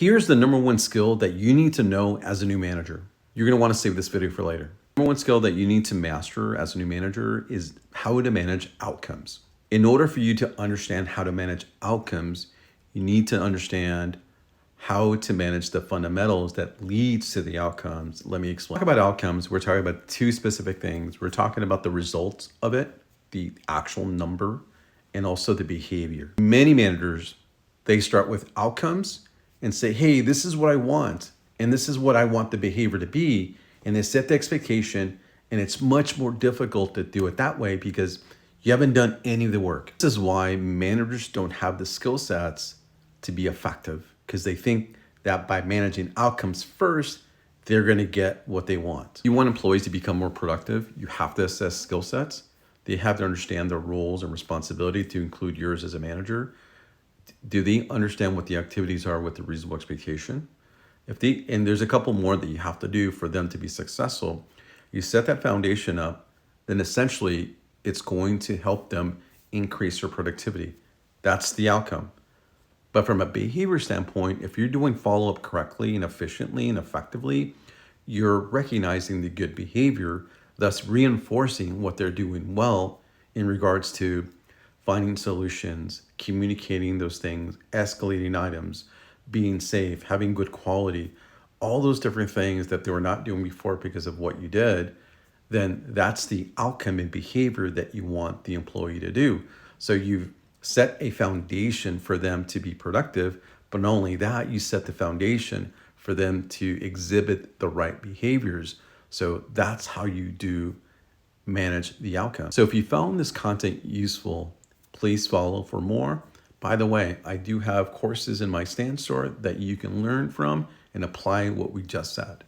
Here's the number one skill that you need to know as a new manager. You're going to want to save this video for later. Number one skill that you need to master as a new manager is how to manage outcomes. In order for you to understand how to manage outcomes, you need to understand how to manage the fundamentals that leads to the outcomes. Let me explain. Talk about outcomes. We're talking about two specific things. We're talking about the results of it, the actual number, and also the behavior. Many managers, they start with outcomes and say, hey, this is what I want, and this is what I want the behavior to be. And they set the expectation, and it's much more difficult to do it that way because you haven't done any of the work. This is why managers don't have the skill sets to be effective, because they think that by managing outcomes first, they're going to get what they want. You want employees to become more productive, you have to assess skill sets. They have to understand their roles and responsibility, to include yours as a manager. Do they understand what the activities are with the reasonable expectation? And there's a couple more that you have to do for them to be successful. You set that foundation up, then essentially it's going to help them increase their productivity. That's the outcome. But from a behavior standpoint, if you're doing follow-up correctly and efficiently and effectively, you're recognizing the good behavior, thus reinforcing what they're doing well in regards to finding solutions, communicating those things, escalating items, being safe, having good quality, all those different things that they were not doing before because of what you did. Then that's the outcome and behavior that you want the employee to do. So you've set a foundation for them to be productive, but not only that, you set the foundation for them to exhibit the right behaviors. So that's how you do manage the outcome. So if you found this content useful, please follow for more. By the way, I do have courses in my Stan Store that you can learn from and apply what we just said.